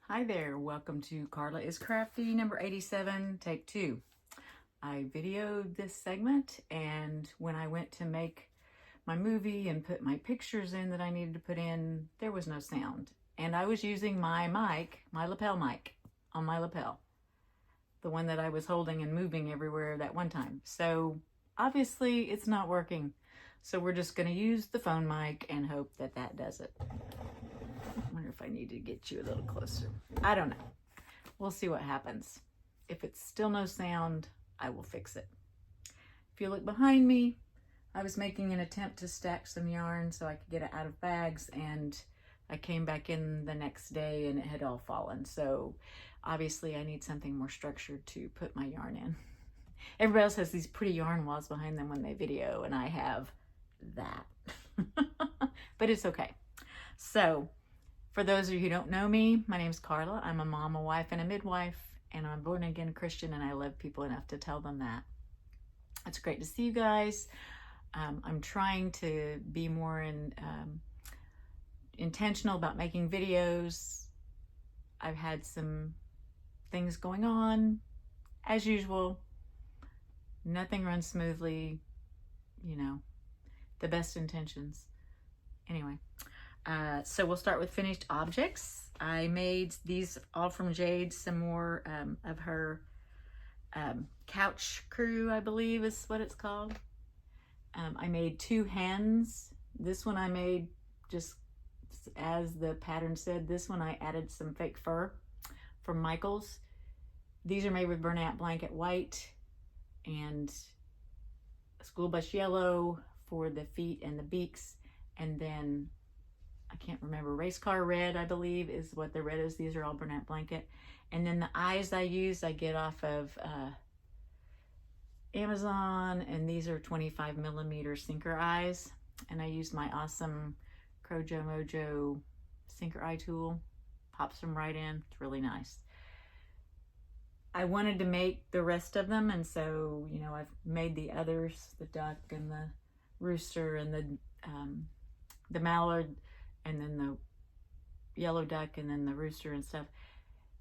Hi there, welcome to Carla is Crafty number 87, take 2. I videoed this segment, and when I went to make my movie and put my pictures in that I needed to put in, there was no sound. And I was using my mic, my lapel mic, on my lapel. The one that I was holding and moving everywhere that one time. So obviously it's not working. So we're just gonna use the phone mic and hope that that does it. I wonder if I need to get you a little closer. I don't know. We'll see what happens. If it's still no sound, I will fix it. If you look behind me, I was making an attempt to stack some yarn so I could get it out of bags, and I came back in the next day and it had all fallen. So obviously I need something more structured to put my yarn in. Everybody else has these pretty yarn walls behind them when they video, and I have that. But it's okay. So for those of you who don't know me, my name's Carla. I'm a mom, a wife, and a midwife, and I'm a born-again Christian, and I love people enough to tell them that. It's great to see you guys. I'm trying to be more intentional about making videos. I've had some things going on, as usual. Nothing runs smoothly, you know, the best intentions. Anyway. So we'll start with finished objects. I made these all from Jade, some more of her couch crew, I believe is what it's called. I made 2 hens. This one I made just as the pattern said. This one I added some fake fur from Michael's. These are made with burlap blanket white and school bus yellow for the feet and the beaks, and then I can't remember, race car red, I believe, is what the red is. These are all burlap blanket. And then the eyes I use, I get off of Amazon, and these are 25mm sinker eyes. And I use my awesome Crojo Mojo sinker eye tool. Pops them right in. It's really nice. I wanted to make the rest of them, and so, you know, I've made the others, the duck and the rooster and the mallard, and then the yellow duck, and then the rooster and stuff.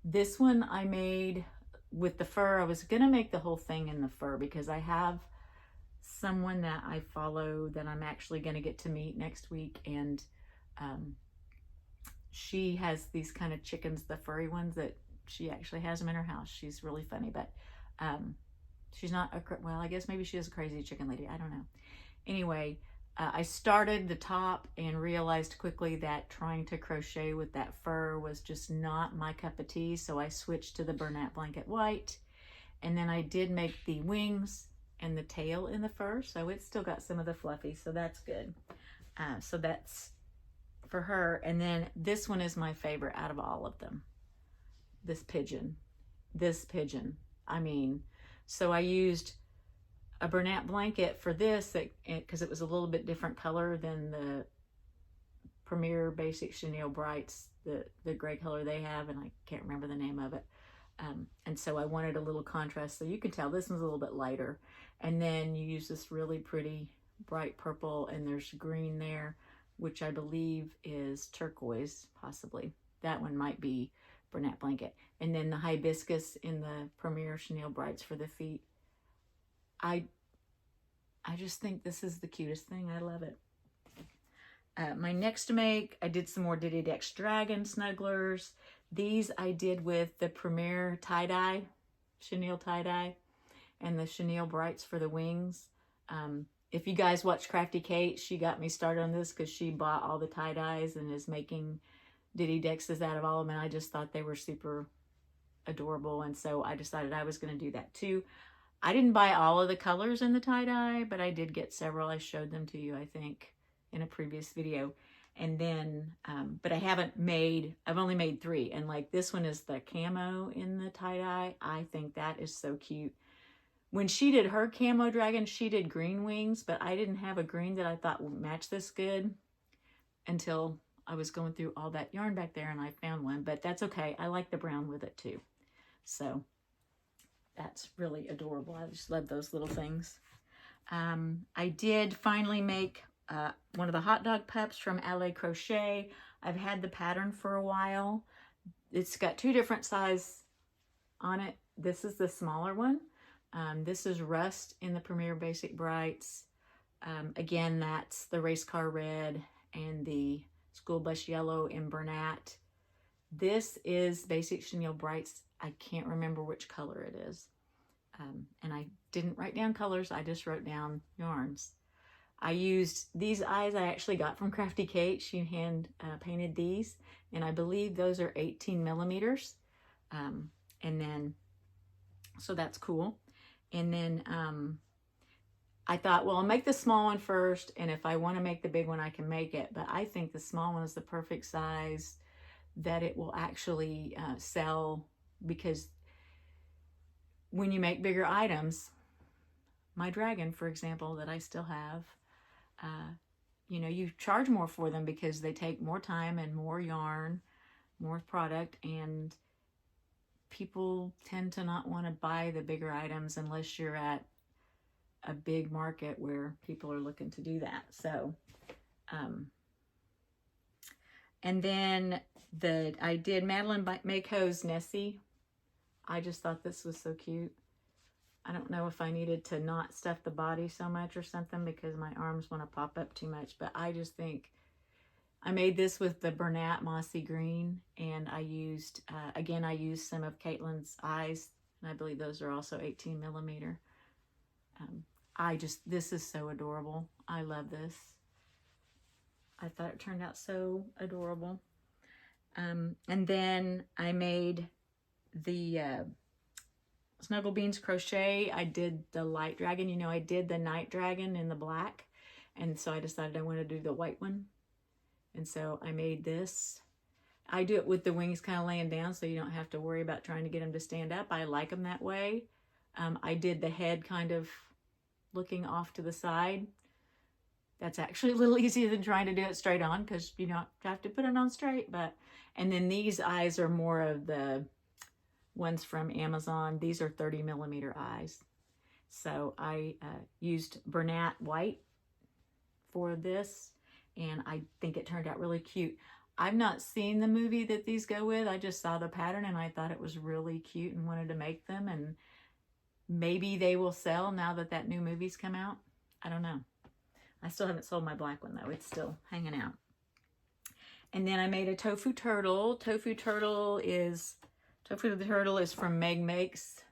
This one I made with the fur. I was gonna make the whole thing in the fur because I have someone that I follow that I'm actually gonna get to meet next week, and she has these kind of chickens, the furry ones, that she actually has them in her house. She's really funny, but she's not well, I guess maybe she is a crazy chicken lady, I don't know. Anyway, I started the top and realized quickly that trying to crochet with that fur was just not my cup of tea, so I switched to the burlap blanket white. And then I did make the wings and the tail in the fur, so it's still got some of the fluffy, so that's good. So that's for her. And then this one is my favorite out of all of them. This pigeon. I mean, so I used a burlap blanket for this because it was a little bit different color than the Premier Basic Chenille Brights, the gray color they have, and I can't remember the name of it. And so I wanted a little contrast, so you can tell this one's a little bit lighter. And then you use this really pretty bright purple, and there's green there, which I believe is turquoise, possibly. That one might be burlap blanket. And then the hibiscus in the Premier Chenille Brights for the feet. I just think this is the cutest thing. I love it. My next make, I did some more Diddy Dex Dragon snugglers. These I did with the Premier tie-dye, chenille tie-dye, and the chenille brights for the wings. If you guys watch Crafty Kate, she got me started on this because she bought all the tie-dyes and is making Diddy Dexes out of all of them, and I just thought they were super adorable, and so I decided I was going to do that too. I didn't buy all of the colors in the tie-dye, but I did get several. I showed them to you, I think, in a previous video. And then, but I've only made 3. And like this one is the camo in the tie-dye. I think that is so cute. When she did her camo dragon, she did green wings, but I didn't have a green that I thought would match this good until I was going through all that yarn back there and I found one. But that's okay. I like the brown with it too. So that's really adorable. I just love those little things. I did finally make one of the Hotdog Pups from LA Crochet. I've had the pattern for a while. it's got two different sizes on it. This is the smaller one. This is Rust in the Premier Basic Brights. Again, that's the Race Car Red and the School Bus Yellow in Bernat. This is Basic Chenille Brights. I can't remember which color it is. And I didn't write down colors. I just wrote down yarns. I used these eyes I actually got from Crafty Kate. She hand painted these, and I believe those are 18 millimeters. And then, so that's cool. And then I thought, well, I'll make the small one first, and if I want to make the big one, I can make it. But I think the small one is the perfect size that it will actually sell, because when you make bigger items, my dragon, for example, that I still have, you know, you charge more for them because they take more time and more yarn, more product, and people tend to not want to buy the bigger items unless you're at a big market where people are looking to do that. So, and then I did Madeline Mayco's Nessie. I just thought this was so cute. I don't know if I needed to not stuff the body so much or something because my arms want to pop up too much, but I just think I made this with the Bernat Mossy Green, and I used, again, I used some of Caitlin's eyes, and I believe those are also 18 millimeter. This is so adorable. I love this. I thought it turned out so adorable. And then I made the Snuggle Beans Crochet. I did the light dragon. You know, I did the night dragon in the black, and so I decided I wanted to do the white one. And so I made this. I do it with the wings kind of laying down so you don't have to worry about trying to get them to stand up. I like them that way. I did the head kind of looking off to the side. That's actually a little easier than trying to do it straight on because you don't have to put it on straight. And then these eyes are more of the ones from Amazon. These are 30 millimeter eyes. So I used Bernat white for this, and I think it turned out really cute. I've not seen the movie that these go with. I just saw the pattern and I thought it was really cute and wanted to make them, and maybe they will sell now that that new movie's come out. I don't know. I still haven't sold my black one though. It's still hanging out. And then I made a Tofu Turtle. Tofu the Turtle is from Meg Makes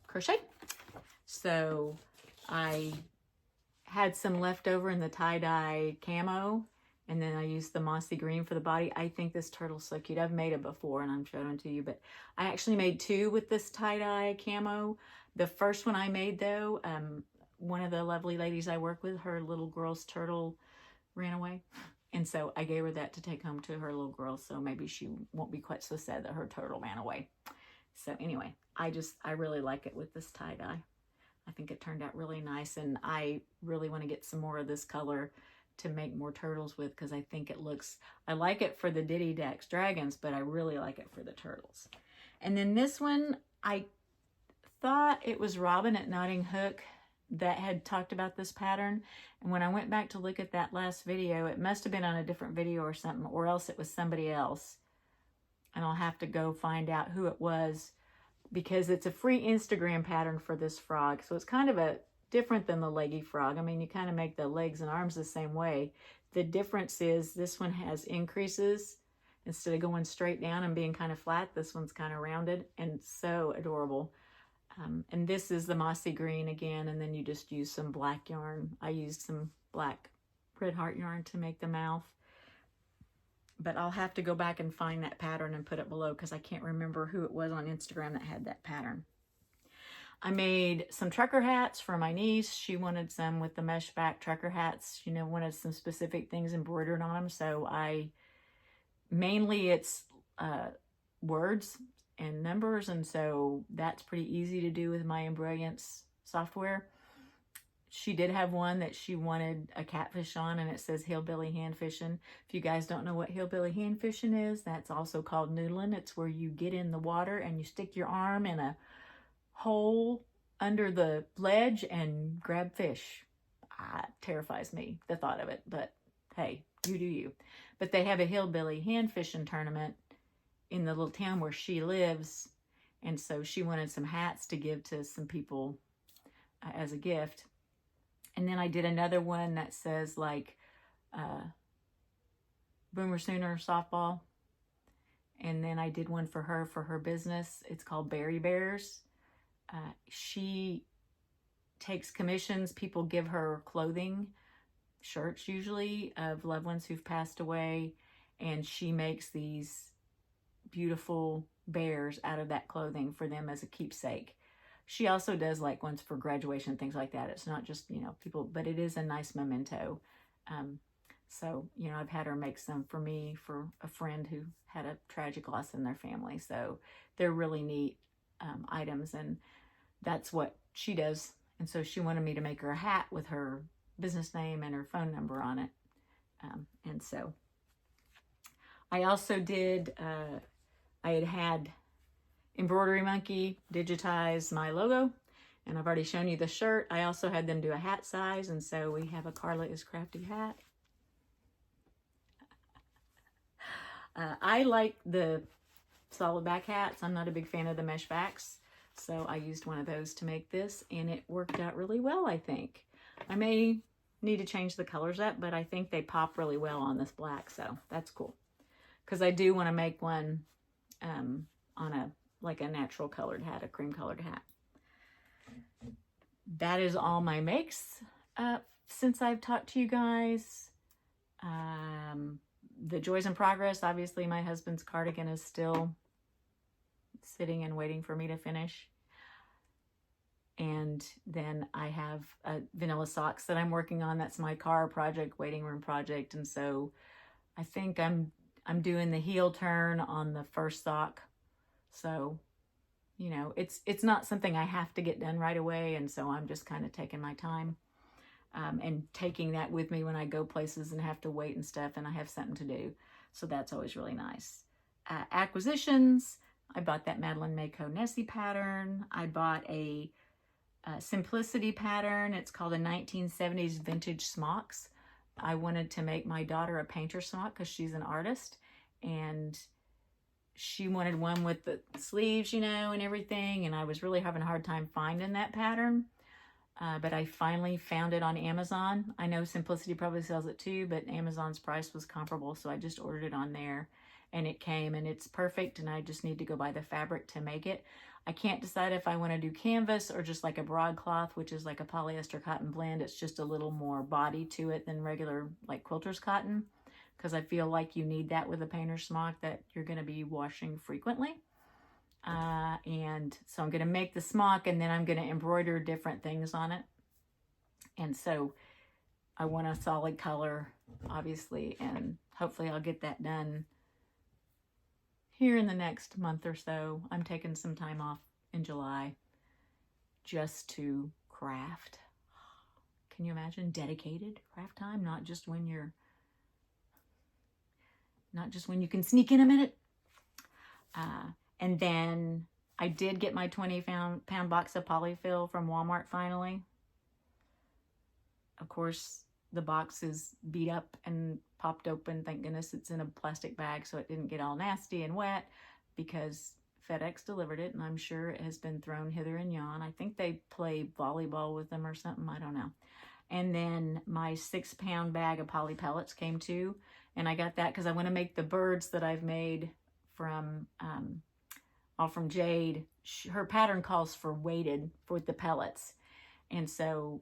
Crochet. So I had some left over in the tie-dye camo, and then I used the mossy green for the body. I think this turtle's so cute. I've made it before and I'm showing them to you, but I actually made two with this tie-dye camo. The first one I made though, one of the lovely ladies I work with, her little girl's turtle ran away. And so I gave her that to take home to her little girl, so maybe she won't be quite so sad that her turtle ran away. So anyway, I really like it with this tie-dye. I think it turned out really nice, and I really want to get some more of this color to make more turtles with, because I think it looks, I like it for the Diddy Dex Dragons, but I really like it for the turtles. And then this one, I thought it was Robin at Knotting Hook that had talked about this pattern, and when I went back to look at that last video, it must have been on a different video or something, or else it was somebody else, and I'll have to go find out who it was, because it's a free Instagram pattern for this frog. So it's kind of different than the leggy frog. I mean, you kind of make the legs and arms the same way. The difference is this one has increases. Instead of going straight down and being kind of flat, this one's kind of rounded and so adorable. And this is the mossy green again, and then you just use some black yarn. I used some black Red Heart yarn to make the mouth. But I'll have to go back and find that pattern and put it below, because I can't remember who it was on Instagram that had that pattern. I made some trucker hats for my niece. She wanted some with the mesh back trucker hats, you know, wanted some specific things embroidered on them. So mainly it's words and numbers, and so that's pretty easy to do with my Embrilliance software. She did have one that she wanted a catfish on, and it says hillbilly hand fishing. If you guys don't know what hillbilly hand fishing is, that's also called noodling. It's where you get in the water and you stick your arm in a hole under the ledge and grab fish. Terrifies me, the thought of it, but hey, You do you. But they have a hillbilly hand fishing tournament in the little town where she lives. And so she wanted some hats to give to some people as a gift. And then I did another one that says like Boomer Sooner softball. And then I did one for her business. It's called Berry Bears. She takes commissions. People give her clothing, shirts usually, of loved ones who've passed away. And she makes these beautiful bears out of that clothing for them as a keepsake. She also does like ones for graduation, things like that. It's not just, people, but it is a nice memento. So, I've had her make some for me, for a friend who had a tragic loss in their family. So they're really neat items, and that's what she does. And so she wanted me to make her a hat with her business name and her phone number on it. And so I also did, I had Embroidery Monkey digitize my logo, and I've already shown you the shirt. I also had them do a hat size, and so we have a Carla is Crafty hat. I like the solid back hats. I'm not a big fan of the mesh backs, so I used one of those to make this, and it worked out really well, I think. I may need to change the colors up, but I think they pop really well on this black, so that's cool. Because I do want to make one on like a natural colored hat, a cream colored hat. That is all my makes since I've talked to you guys. The Joys in Progress, obviously my husband's cardigan is still sitting and waiting for me to finish. And then I have vanilla socks that I'm working on. That's my car project, waiting room project. And so I think I'm doing the heel turn on the first sock. So, it's not something I have to get done right away. And so I'm just kind of taking my time. And taking that with me when I go places and have to wait and stuff, and I have something to do. So that's always really nice. Acquisitions, I bought that Madeline Mako Nessie pattern. I bought a Simplicity pattern. It's called a 1970s Vintage Smocks. I wanted to make my daughter a painter smock because she's an artist, and she wanted one with the sleeves, and everything, and I was really having a hard time finding that pattern. But I finally found it on Amazon. I know Simplicity probably sells it too, but Amazon's price was comparable, so I just ordered it on there, and it came, and it's perfect, and I just need to go buy the fabric to make it. I can't decide if I want to do canvas or just like a broadcloth, which is like a polyester cotton blend. It's just a little more body to it than regular like quilter's cotton, because I feel like you need that with a painter's smock that you're going to be washing frequently. And so I'm going to make the smock, and then I'm going to embroider different things on it. And so I want a solid color, obviously, and hopefully I'll get that done here in the next month or so. I'm taking some time off in July just to craft. Can you imagine dedicated craft time? Not just when you can sneak in a minute. And then I did get my 20-pound box of polyfill from Walmart finally. Of course, the box is beat up and popped open. Thank goodness it's in a plastic bag so it didn't get all nasty and wet, because FedEx delivered it, and I'm sure it has been thrown hither and yon. I think they play volleyball with them or something. I don't know. And then my 6-pound bag of poly pellets came too, and I got that because I want to make the birds that I've made from all from Jade. Her pattern calls for weighted for the pellets, and so,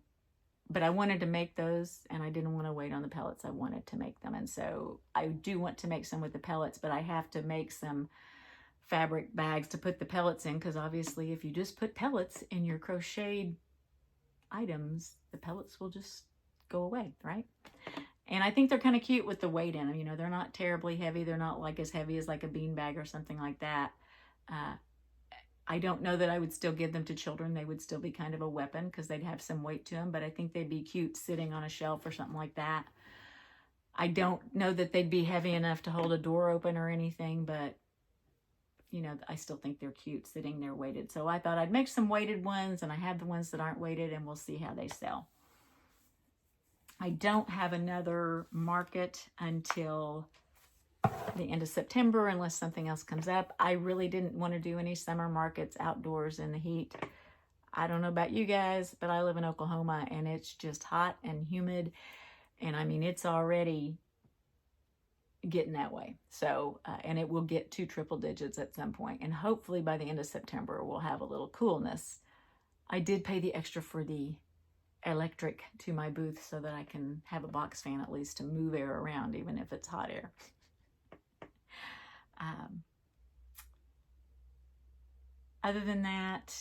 but I wanted to make those, and I didn't want to wait on the pellets. I wanted to make them, and so I do want to make some with the pellets, but I have to make some fabric bags to put the pellets in, because obviously if you just put pellets in your crocheted items, the pellets will just go away, right? And I think they're kind of cute with the weight in them. They're not terribly heavy. They're not like as heavy as like a bean bag or something like that. I don't know that I would still give them to children. They would still be kind of a weapon because they'd have some weight to them, but I think they'd be cute sitting on a shelf or something like that. I don't know that they'd be heavy enough to hold a door open or anything, but I still think they're cute sitting there weighted. So I thought I'd make some weighted ones, and I have the ones that aren't weighted, and we'll see how they sell. I don't have another market until the end of September unless something else comes up. I really didn't want to do any summer markets outdoors in the heat. I don't know about you guys, but I live in Oklahoma and it's just hot and humid. And I mean, it's already getting that way. So, and it will get to triple digits at some point. And hopefully by the end of September, we'll have a little coolness. I did pay the extra for the electric to my booth so that I can have a box fan at least to move air around, even if it's hot air. Other than that,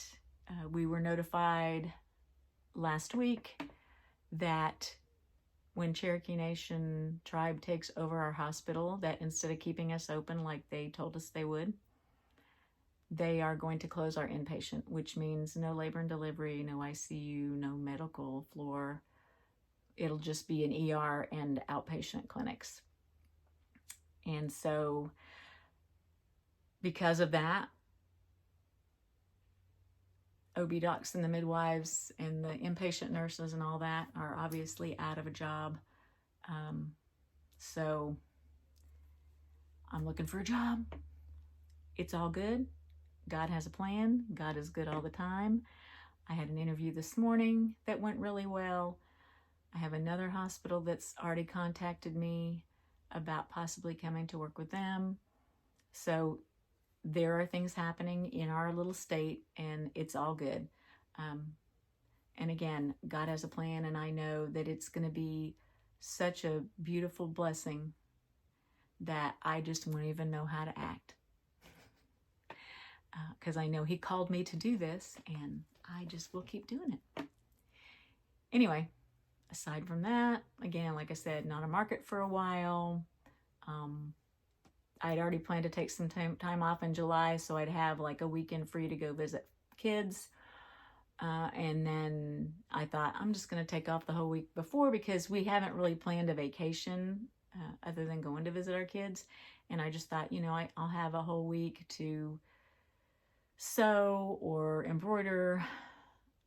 we were notified last week that when Cherokee Nation tribe takes over our hospital, that instead of keeping us open like they told us they would, they are going to close our inpatient, which means no labor and delivery, no ICU, no medical floor. It'll just be an ER and outpatient clinics. And so because of that, OB docs and the midwives and the inpatient nurses and all that are obviously out of a job. So I'm looking for a job. It's all good. God has a plan. God is good all the time. I had an interview this morning that went really well. I have another hospital that's already contacted me about possibly coming to work with them. So there are things happening in our little state and it's all good. And again, God has a plan and I know that it's going to be such a beautiful blessing that I just won't even know how to act. Because I know he called me to do this and I just will keep doing it. Anyway, aside from that, again, like I said, not a market for a while. I'd already planned to take some time off in July, so I'd have like a weekend free to go visit kids. And then I thought I'm just going to take off the whole week before because we haven't really planned a vacation other than going to visit our kids. And I just thought, you know, I'll have a whole week to sew or embroider.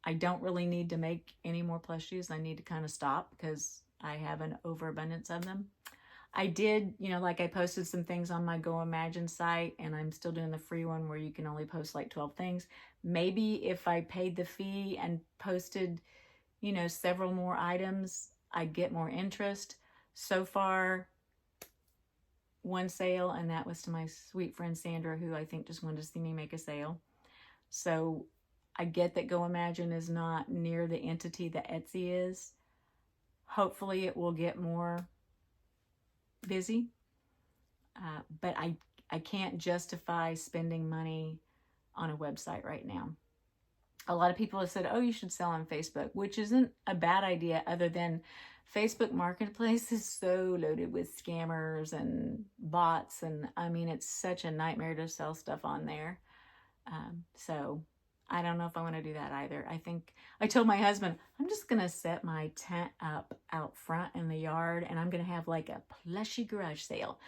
I don't really need to make any more plushies. I need to kind of stop because I have an overabundance of them. I did, you know, like I posted some things on my Go Imagine site and I'm still doing the free one where you can only post like 12 things. Maybe if I paid the fee and posted, you know, several more items, I'd get more interest. So far, one sale, and that was to my sweet friend Sandra, who I think just wanted to see me make a sale. So I get that Go Imagine is not near the entity that Etsy is. Hopefully it will get more busy, but I can't justify spending money on a website right now. A lot of people have said, oh, you should sell on Facebook, which isn't a bad idea other than Facebook Marketplace is so loaded with scammers and bots. And I mean, it's such a nightmare to sell stuff on there. So I don't know if I want to do that either. I think I told my husband, I'm just going to set my tent up out front in the yard and I'm going to have like a plushy garage sale.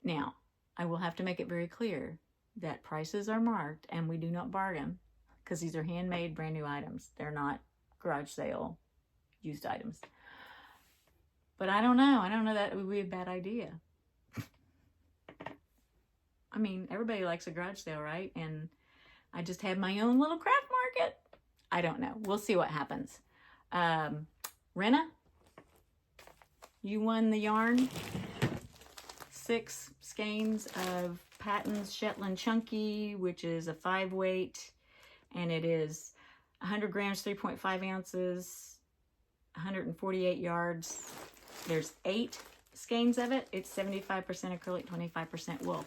Now, I will have to make it very clear that prices are marked and we do not bargain because these are handmade brand new items. They're not garage sale used items. But I don't know. I don't know that would be a bad idea. I mean, everybody likes a garage sale, right? And I just have my own little craft market. I don't know. We'll see what happens. Renna, you won the yarn. 6 skeins of Patton's Shetland Chunky, which is a 5 weight. And it is 100 grams, 3.5 ounces, 148 yards. There's 8 skeins of it. It's 75% acrylic, 25% wool.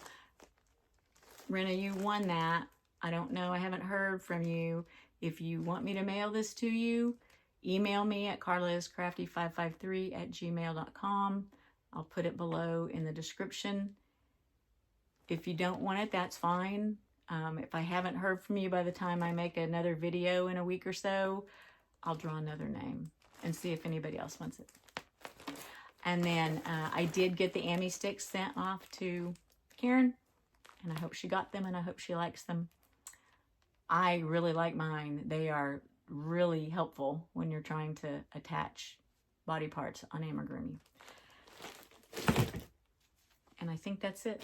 Renna, you won that. I don't know. I haven't heard from you. If you want me to mail this to you, email me at carlaiscrafty553@gmail.com. I'll put it below in the description. If you don't want it, that's fine. If I haven't heard from you by the time I make another video in a week or so, I'll draw another name and see if anybody else wants it. And then I did get the Amy sticks sent off to Karen, and I hope she got them and I hope she likes them. I really like mine. They are really helpful when you're trying to attach body parts on amigurumi. And I think that's it.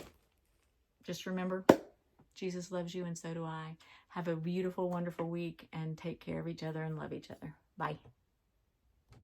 Just remember, Jesus loves you and so do I. Have a beautiful, wonderful week and take care of each other and love each other. Bye.